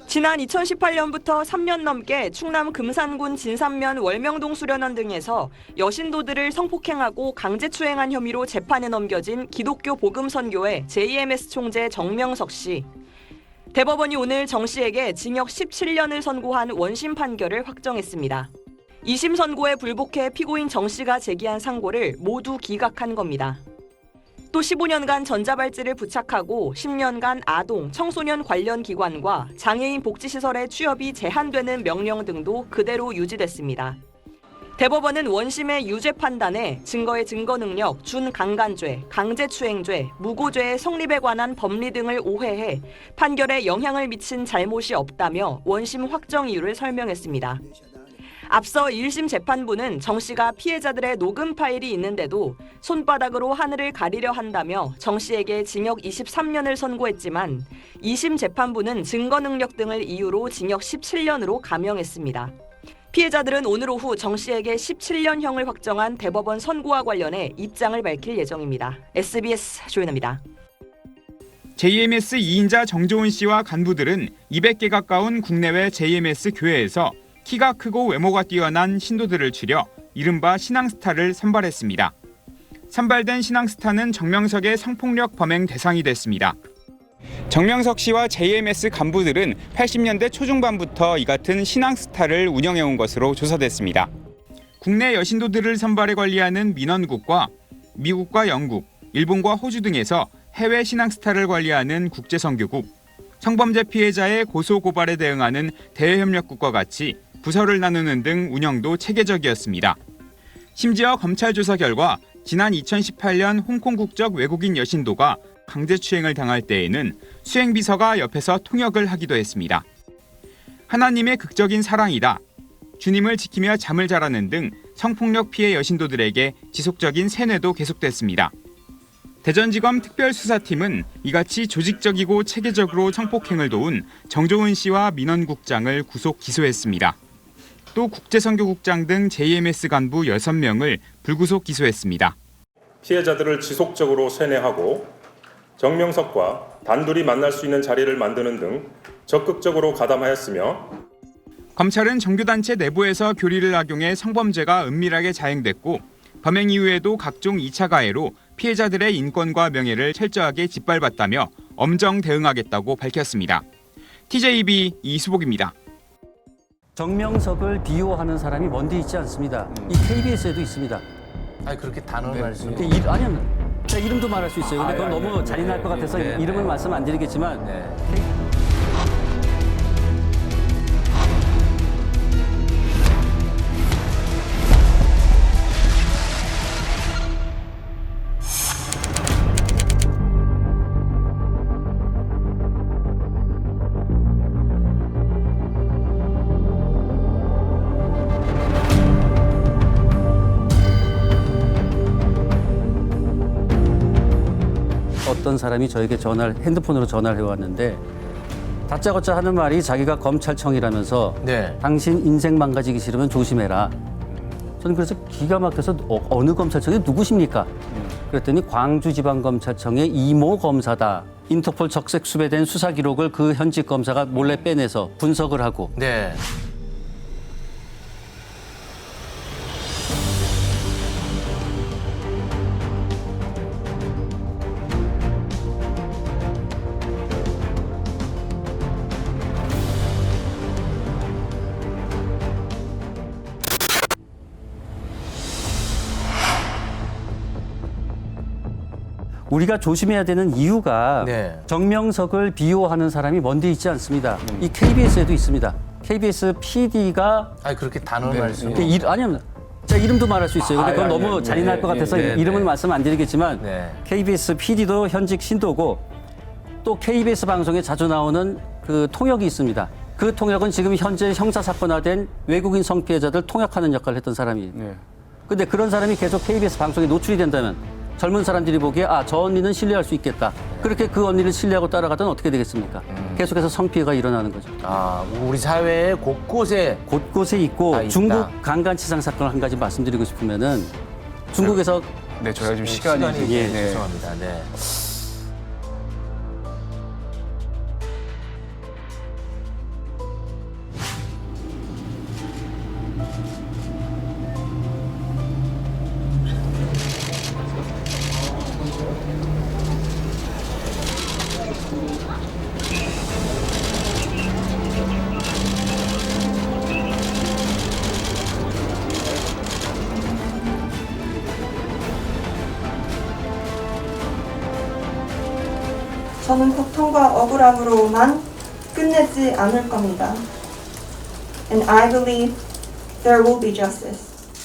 지난 2018년부터 3년 넘게 충남 금산군 진산면 월명동 수련원 등에서 여신도들을 성폭행하고 강제추행한 혐의로 재판에 넘겨진 기독교 복음선교회 JMS 총재 정명석 씨. 대법원이 오늘 정 씨에게 징역 17년을 선고한 원심 판결을 확정했습니다. 2심 선고에 불복해 피고인 정 씨가 제기한 상고를 모두 기각한 겁니다. 또 15년간 전자발찌를 부착하고 10년간 아동, 청소년 관련 기관과 장애인 복지시설의 취업이 제한되는 명령 등도 그대로 유지됐습니다. 대법원은 원심의 유죄 판단에 증거의 증거 능력, 준강간죄, 강제추행죄, 무고죄의 성립에 관한 법리 등을 오해해 판결에 영향을 미친 잘못이 없다며 원심 확정 이유를 설명했습니다. 앞서 1심 재판부는 정 씨가 피해자들의 녹음 파일이 있는데도 손바닥으로 하늘을 가리려 한다며 정 씨에게 징역 23년을 선고했지만 2심 재판부는 증거 능력 등을 이유로 징역 17년으로 감형했습니다. 피해자들은 오늘 오후 정 씨에게 17년형을 확정한 대법원 선고와 관련해 입장을 밝힐 예정입니다. SBS 조윤아입니다. JMS 2인자 정조은 씨와 간부들은 200개 가까운 국내외 JMS 교회에서 키가 크고 외모가 뛰어난 신도들을 추려 이른바 신앙스타를 선발했습니다. 선발된 신앙스타는 정명석의 성폭력 범행 대상이 됐습니다. 정명석 씨와 JMS 간부들은 80년대 초중반부터 이 같은 신앙스타를 운영해온 것으로 조사됐습니다. 국내 여신도들을 선발해 관리하는 민원국과 미국과 영국, 일본과 호주 등에서 해외 신앙스타를 관리하는 국제선교국, 성범죄 피해자의 고소고발에 대응하는 대외협력국과 같이 부서를 나누는 등 운영도 체계적이었습니다. 심지어 검찰 조사 결과 지난 2018년 홍콩 국적 외국인 여신도가 강제추행을 당할 때에는 수행비서가 옆에서 통역을 하기도 했습니다. 하나님의 극적인 사랑이다, 주님을 지키며 잠을 자라는 등 성폭력 피해 여신도들에게 지속적인 세뇌도 계속됐습니다. 대전지검 특별수사팀은 이같이 조직적이고 체계적으로 성폭행을 도운 정조은 씨와 민원국장을 구속 기소했습니다. 또 국제선교국장 등 JMS 간부 6명을 불구속 기소했습니다. 피해자들을 지속적으로 세뇌하고 정명석과 단둘이 만날 수 있는 자리를 만드는 등 적극적으로 가담하였으며 검찰은 정교단체 내부에서 교리를 악용해 성범죄가 은밀하게 자행됐고 범행 이후에도 각종 2차 가해로 피해자들의 인권과 명예를 철저하게 짓밟았다며 엄정 대응하겠다고 밝혔습니다. TJB 이수복입니다. 정명석을 비호하는 사람이 먼데 있지 않습니다. 이 KBS에도 있습니다. 아니 그렇게 단어를 말할 수 아니요, 제가 이름도 말할 수 있어요. 근데 그건 너무 잔인할 것 같아서 이름을 말씀 안 드리겠지만 어떤 사람이 저에게 핸드폰으로 전화를 해왔는데 다짜고짜 하는 말이 자기가 검찰청이라면서 당신 인생 망가지기 싫으면 조심해라. 저는 그래서 기가 막혀서 어느 검찰청이 누구십니까? 그랬더니 광주지방검찰청의 이모 검사다. 인터폴 적색 수배된 수사 기록을 그 현직 검사가 몰래 빼내서 분석을 하고 우리가 조심해야 되는 이유가 정명석을 비호하는 사람이 먼데 있지 않습니다. 이 KBS에도 있습니다. KBS PD가 아니 그렇게 단어를 말할 수 아니요, 제가 이름도 말할 수 있어요. 근데 그건 너무 잔인할 것 같아서 이름을 말씀 안 드리겠지만 KBS PD도 현직 신도고 또 KBS 방송에 자주 나오는 그 통역이 있습니다. 그 통역은 지금 현재 형사사건화된 외국인 성피해자들 통역하는 역할을 했던 사람이에요. 근데 그런 사람이 계속 KBS 방송에 노출이 된다면 젊은 사람들이 보기에 저 언니는 신뢰할 수 있겠다. 그렇게 그 언니를 신뢰하고 따라가던 어떻게 되겠습니까? 계속해서 성피해가 일어나는 거죠. 우리 사회에 곳곳에 있고 중국 강간치상 사건을 한 가지 말씀드리고 싶으면은 중국에서 저희가 지금 시간이 죄송합니다. 저는 고통과 억울함으로만 끝내지 않을 겁니다. And I believe there will be justice.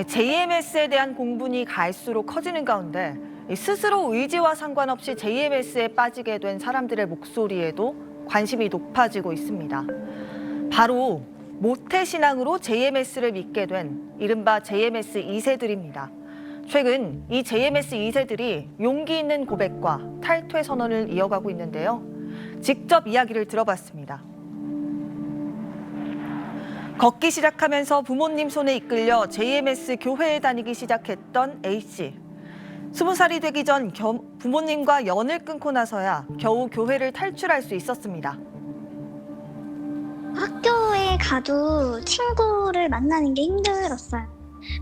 JMS에 대한 공분이 갈수록 커지는 가운데 스스로 의지와 상관없이 JMS에 빠지게 된 사람들의 목소리에도 관심이 높아지고 있습니다. 바로 모태신앙으로 JMS를 믿게 된 이른바 JMS 2세들입니다. 최근 이 JMS 2세들이 용기 있는 고백과 탈퇴 선언을 이어가고 있는데요. 직접 이야기를 들어봤습니다. 걷기 시작하면서 부모님 손에 이끌려 JMS 교회에 다니기 시작했던 A씨. 20살이 되기 전 부모님과 연을 끊고 나서야 겨우 교회를 탈출할 수 있었습니다. 학교에 가도 친구를 만나는 게 힘들었어요.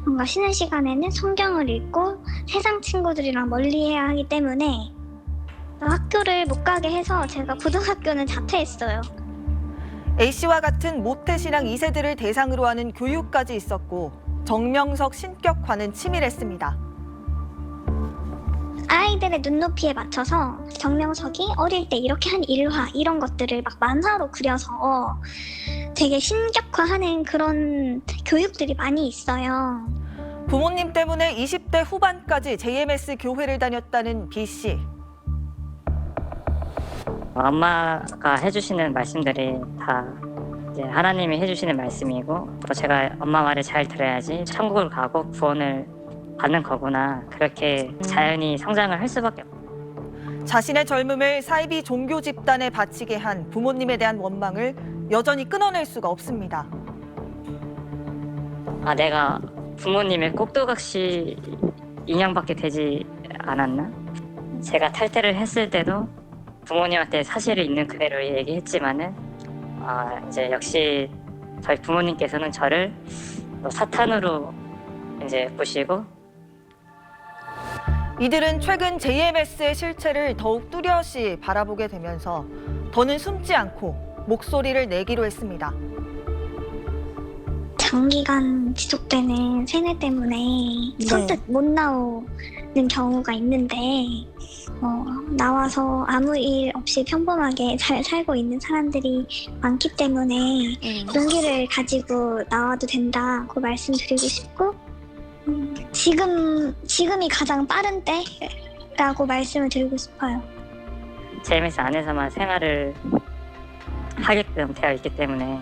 뭔가 쉬는 시간에는 성경을 읽고 세상 친구들이랑 멀리해야 하기 때문에 학교를 못 가게 해서 제가 고등학교는 자퇴했어요. A씨와 같은 모태신앙 2세들을 대상으로 하는 교육까지 있었고 정명석 신격화는 치밀했습니다. 아이들의 눈높이에 맞춰서 정명석이 어릴 때 이렇게 한 일화 이런 것들을 막 만화로 그려서 되게 신격화하는 그런 교육들이 많이 있어요. 부모님 때문에 20대 후반까지 JMS 교회를 다녔다는 B씨. 엄마가 해주시는 말씀들이 다 이제 하나님이 해주시는 말씀이고 또 제가 엄마 말을 잘 들어야지 천국을 가고 구원을 받는 거구나 그렇게 자연히 성장을 할 수밖에 없어요. 자신의 젊음을 사이비 종교 집단에 바치게 한 부모님에 대한 원망을 여전히 끊어낼 수가 없습니다. 내가 부모님의 꼭두각시 인양받게 되지 않았나? 제가 탈퇴를 했을 때도 부모님한테 사실이 있는 그대로 얘기했지만은 이제 역시 저희 부모님께서는 저를 사탄으로 이제 보시고 이들은 최근 JMS의 실체를 더욱 뚜렷이 바라보게 되면서 더는 숨지 않고 목소리를 내기로 했습니다. 장기간 지속되는 세뇌 때문에 선뜻 못 나오는 경우가 있는데 나와서 아무 일 없이 평범하게 잘 살고 있는 사람들이 많기 때문에 용기를 가지고 나와도 된다고 말씀드리고 싶고 지금이 가장 빠른 때라고 말씀을 드리고 싶어요. JMS 안에서만 생활을 하게끔 되어 있기 때문에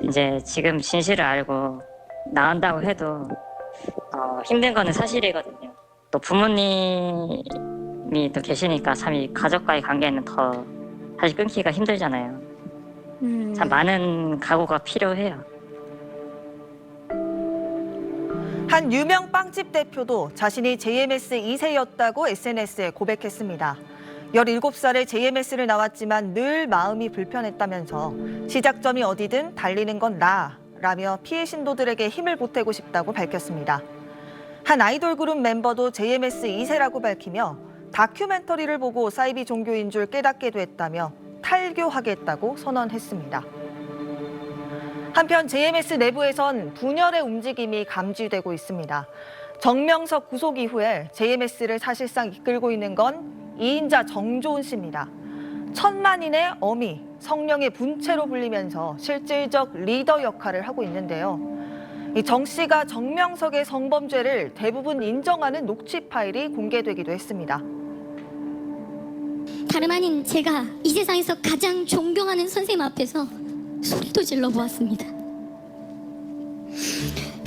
이제 지금 진실을 알고 나온다고 해도 힘든 거는 사실이거든요. 또 부모님이 또 계시니까 참 이 가족과의 관계는 더 사실 끊기가 힘들잖아요. 참 많은 각오가 필요해요. 한 유명 빵집 대표도 자신이 JMS 2세였다고 SNS에 고백했습니다. 17살에 JMS를 나왔지만 늘 마음이 불편했다면서 시작점이 어디든 달리는 건 나라며 피해 신도들에게 힘을 보태고 싶다고 밝혔습니다. 한 아이돌 그룹 멤버도 JMS 2세라고 밝히며 다큐멘터리를 보고 사이비 종교인 줄 깨닫게 됐다며 탈교하겠다고 선언했습니다. 한편 JMS 내부에선 분열의 움직임이 감지되고 있습니다. 정명석 구속 이후에 JMS를 사실상 이끌고 있는 건 2인자 정조은 씨입니다. 천만인의 어미, 성령의 분체로 불리면서 실질적 리더 역할을 하고 있는데요. 이 정 씨가 정명석의 성범죄를 대부분 인정하는 녹취 파일이 공개되기도 했습니다. 다름 아닌 제가 이 세상에서 가장 존경하는 선생님 앞에서 소리도 질러보았습니다.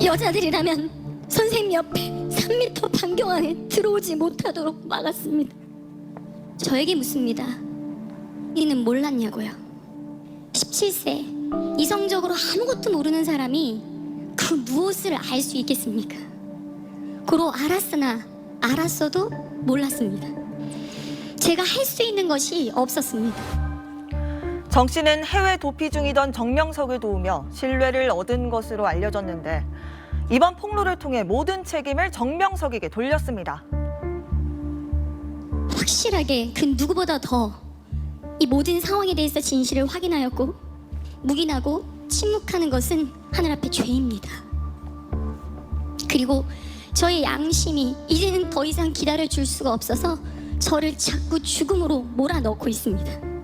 여자들이라면 선생님 옆에 3m 반경 안에 들어오지 못하도록 막았습니다. 저에게 묻습니다. 이는 몰랐냐고요. 17세 이성적으로 아무것도 모르는 사람이 그 무엇을 알 수 있겠습니까? 고로 알았으나 알았어도 몰랐습니다. 제가 할 수 있는 것이 없었습니다. 정 씨는 해외 도피 중이던 정명석을 도우며 신뢰를 얻은 것으로 알려졌는데 이번 폭로를 통해 모든 책임을 정명석에게 돌렸습니다. 확실하게 그 누구보다 더 이 모든 상황에 대해서 진실을 확인하였고 묵인하고 침묵하는 것은 하늘 앞에 죄입니다. 그리고 저의 양심이 이제는 더 이상 기다려줄 수가 없어서 저를 자꾸 죽음으로 몰아넣고 있습니다.